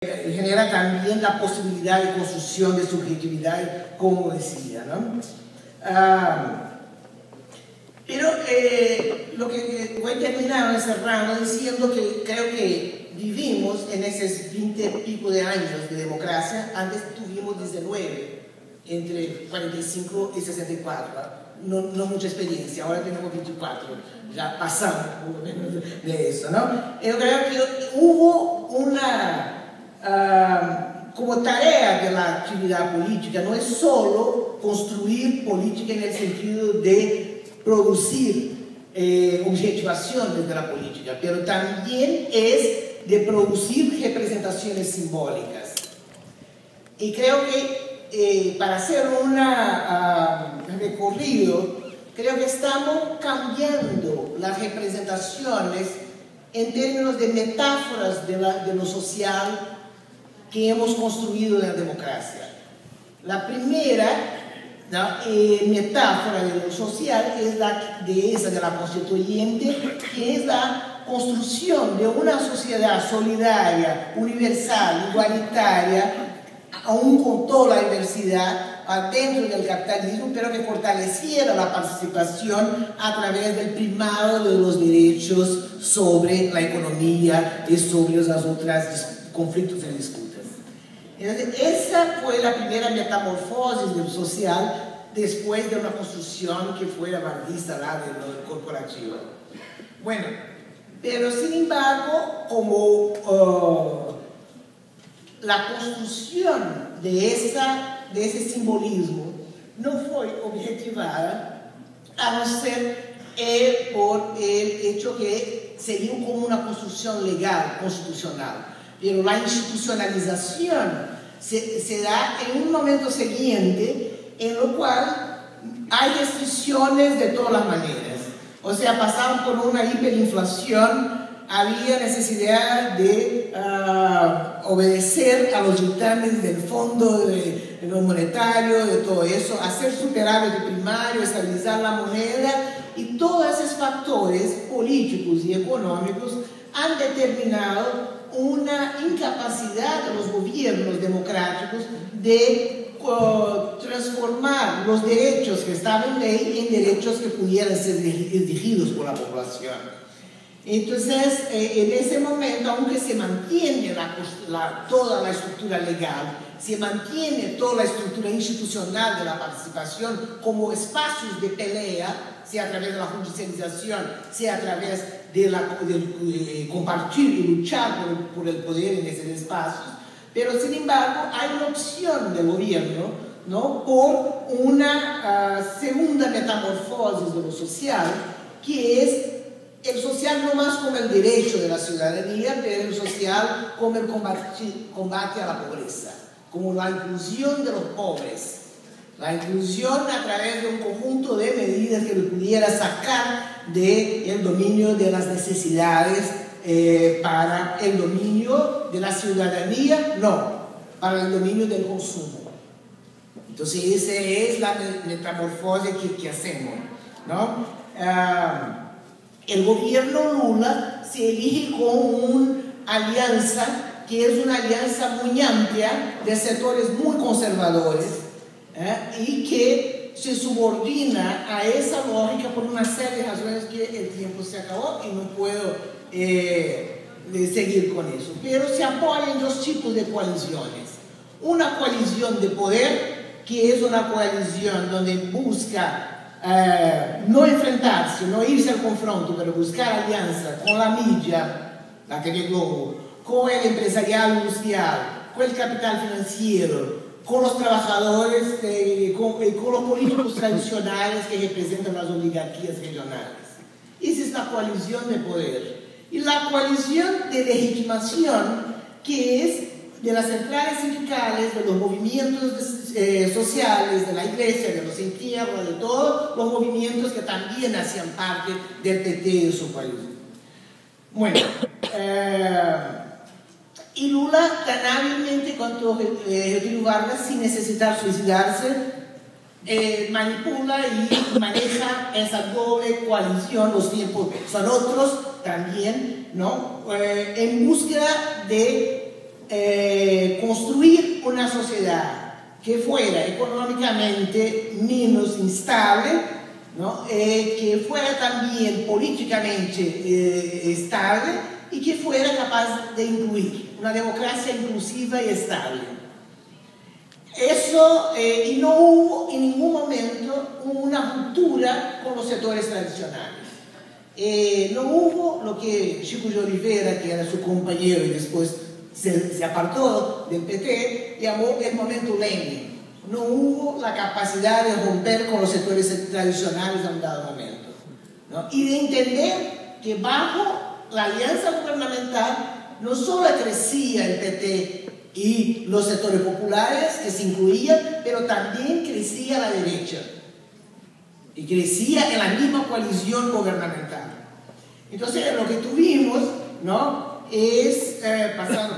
genera también la posibilidad de construcción de subjetividad, como decía, ¿no? Pero lo que voy a terminar cerrando diciendo que creo que vivimos en esos 20 y pico de años de democracia. Antes tuvimos 19, entre 45 y 64. No mucha experiencia, ahora tenemos 24, ya pasamos por lo menos de eso, ¿no? Yo creo que hubo una, como tarea de la actividad política, no es solo construir política en el sentido de producir objetivaciones de la política, pero también es de producir representaciones simbólicas. Y creo que para hacer un recorrido, creo que estamos cambiando las representaciones en términos de metáforas de lo social que hemos construido en la democracia. La primera, ¿no?, metáfora de lo social es esa de la constituyente, que es la construcción de una sociedad solidaria, universal, igualitaria, aún con toda la diversidad dentro del capitalismo, pero que fortaleciera la participación a través del primado de los derechos sobre la economía y sobre los otros conflictos y disputas. Entonces, esa fue la primera metamorfosis del social después de una construcción que fue avantista de lo corporativo. Bueno, pero sin embargo, como la construcción de ese simbolismo no fue objetivada, a no ser por el hecho que sería como una construcción legal, constitucional. Pero la institucionalización se da en un momento siguiente, en lo cual hay restricciones de todas las maneras. O sea, pasaron por una hiperinflación, había necesidad de obedecer a los dictámenes del Fondo Monetario, de todo eso, hacer superávit primario, estabilizar la moneda, y todos esos factores políticos y económicos han determinado una incapacidad de los gobiernos democráticos de transformar los derechos que estaban en ley en derechos que pudieran ser exigidos por la población. Entonces, en ese momento, aunque se mantiene toda la estructura legal, se mantiene toda la estructura institucional de la participación como espacios de pelea, sea a través de la judicialización, sea a través de compartir y luchar por el poder en esos espacios, pero sin embargo hay una opción del gobierno, ¿no?, por una segunda metamorfosis de lo social, que es el social no más como el derecho de la ciudadanía, pero el social como el combate a la pobreza, como la inclusión de los pobres, la inclusión a través de un conjunto de medidas que lo pudiera sacar del dominio de las necesidades para el dominio de la ciudadanía, no, para el dominio del consumo. Entonces esa es la metamorfosis que hacemos, ¿no? El gobierno Lula se elige con una alianza que es una alianza muy amplia de sectores muy conservadores y que se subordina a esa lógica por una serie de razones que el tiempo se acabó y no puedo seguir con eso. Pero se apoya en dos tipos de coaliciones. Una coalición de poder, que es una coalición donde busca no enfrentarse, no irse al confronto, pero buscar alianza con la media, la TV Globo, con el empresariado industrial, con el capital financiero, con los trabajadores, con los políticos tradicionales que representan las oligarquías regionales. Esa es la coalición de poder. Y la coalición de legitimación, que es de las centrales sindicales, de los movimientos sociales, de la iglesia, de los entierros, de todos los movimientos que también hacían parte del PT y de su coalición. Bueno, y Lula tan hábilmente cuanto Rodrigo Vargas, sin necesitar suicidarse, manipula y maneja esa doble coalición. Los tiempos son otros también, ¿no? En búsqueda de construir una sociedad que fuera económicamente menos instable, ¿no? Que fuera también políticamente estable y que fuera capaz de incluir, una democracia inclusiva y estable. Eso, y no hubo en ningún momento una ruptura con los sectores tradicionales. No hubo lo que Chico de Oliveira, que era su compañero y después se apartó del PT, llamó el momento Lenin. No hubo la capacidad de romper con los sectores tradicionales en un dado momento, ¿no? Y de entender que bajo la alianza gubernamental no solo crecía el PT y los sectores populares que se incluían, pero también crecía la derecha y crecía en la misma coalición gubernamental. Entonces lo que tuvimos, ¿no? Es, pasando,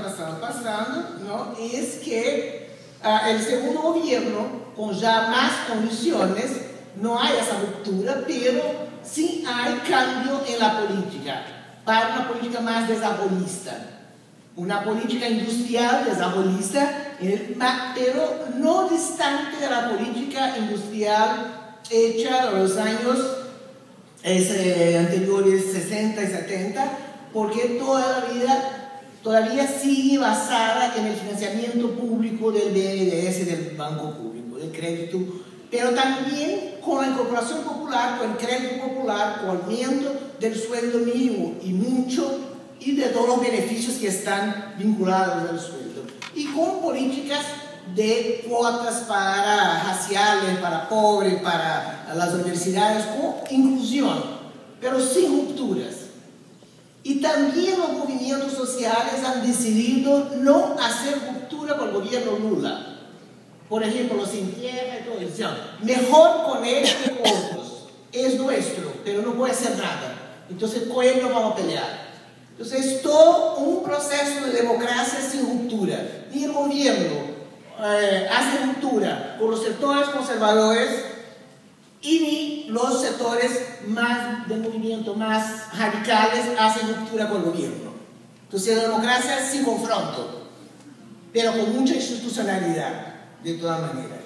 ¿no? Es que el segundo gobierno, con ya más condiciones, no hay esa ruptura, pero sí hay cambio en la política, para una política más desarrollista, una política industrial desarrollista, pero no distante de la política industrial hecha en los años anteriores 60 y 70, porque toda la vida todavía sigue basada en el financiamiento público del BNDES, del Banco Público, del crédito, pero también con la incorporación popular, con el crédito popular, con el aumento del sueldo mínimo y mucho, y de todos los beneficios que están vinculados al sueldo, y con políticas de cuotas para raciales, para pobres, para las universidades, con inclusión, pero sin rupturas. Y también los movimientos sociales han decidido no hacer ruptura con el gobierno Lula. Por ejemplo, los sin tierra y todo eso. Mejor con él que con otros. Es nuestro, pero no puede hacer nada. Entonces con él no vamos a pelear. Entonces es todo un proceso de democracia sin ruptura. Ni el gobierno hace ruptura con los sectores conservadores y ni los sectores más de movimiento, más radicales, hacen ruptura con el gobierno. Entonces la democracia sin confronto, pero con mucha institucionalidad, de todas maneras.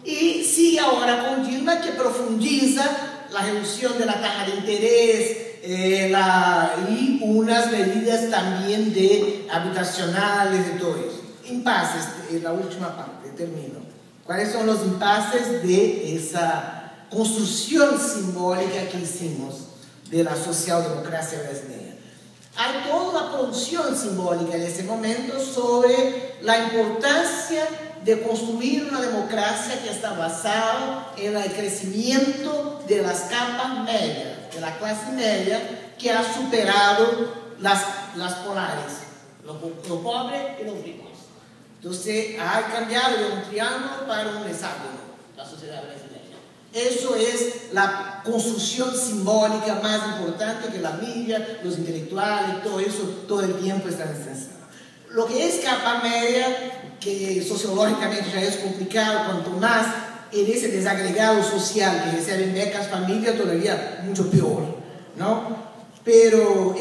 Y sí, ahora con Dilma, que profundiza la reducción de la tasa de interés y unas medidas también de habitacionales y todo eso. Impases, la última parte, termino. ¿Cuáles son los impases de esa construcción simbólica que hicimos de la socialdemocracia brasileña? Hay toda una producción simbólica en ese momento sobre la importancia de construir una democracia que está basada en el crecimiento de las capas medias, de la clase media, que ha superado las polares, los pobres y los ricos. Entonces ha cambiado de un triángulo para un hexágono la sociedad brasileña. Eso es la construcción simbólica más importante que la media, los intelectuales, todo eso, todo el tiempo está descansando. Lo que es capa media, que sociológicamente ya es complicado, cuanto más en ese desagregado social que reciben becas familia, todavía mucho peor, ¿no? Pero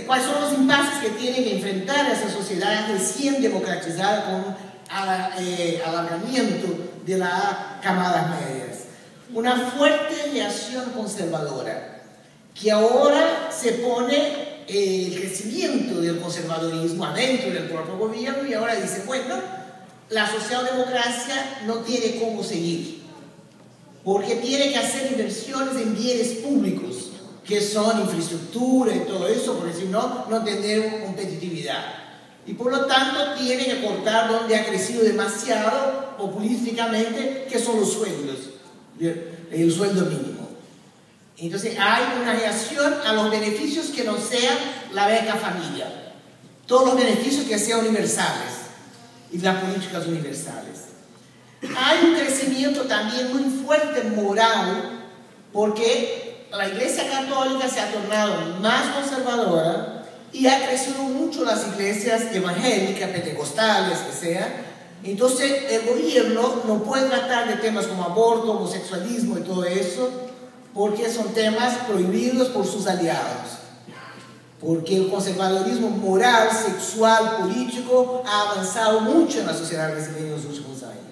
¿cuáles son los impases que tienen que enfrentar esa sociedad recién democratizada con alargamiento de las camadas medias? Una fuerte reacción conservadora, que ahora se pone el crecimiento del conservadorismo adentro del propio gobierno y ahora dice, bueno, la socialdemocracia no tiene cómo seguir, porque tiene que hacer inversiones en bienes públicos, que son infraestructura y todo eso, porque si no, no tendremos competitividad. Y por lo tanto tiene que cortar donde ha crecido demasiado populísticamente, que son los sueldos, el sueldo mínimo. Entonces hay una reacción a los beneficios que no sean la beca familia, todos los beneficios que sean universales y las políticas universales. Hay un crecimiento también muy fuerte moral, porque la Iglesia Católica se ha tornado más conservadora y ha crecido mucho las iglesias evangélicas, pentecostales, que sea. Entonces el gobierno no puede tratar de temas como aborto, homosexualismo y todo eso, porque son temas prohibidos por sus aliados. porque el conservadurismo moral, sexual, político ha avanzado mucho en la sociedad brasileña en los últimos años.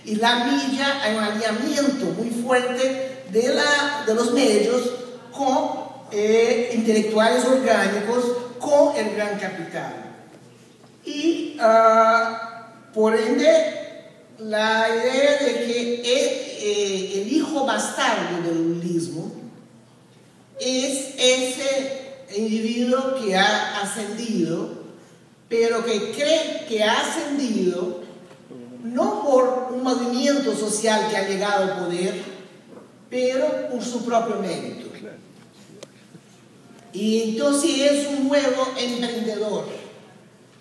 Y la milla, hay un alineamiento muy fuerte de los medios con intelectuales orgánicos, con el gran capital. Y por ende, la idea de que el hijo bastardo del lulismo es ese individuo que ha ascendido, pero que cree que ha ascendido no por un movimiento social que ha llegado al poder, pero por su propio mérito. Y entonces es un nuevo emprendedor.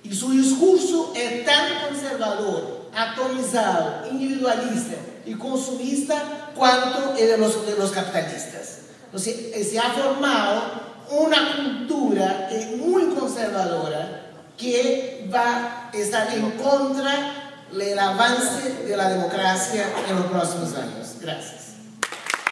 Y su discurso es tan conservador, atomizado, individualista y consumista cuanto el de los capitalistas. Entonces se ha formado una cultura muy conservadora que va a estar en contra del avance de la democracia en los próximos años. Gracias.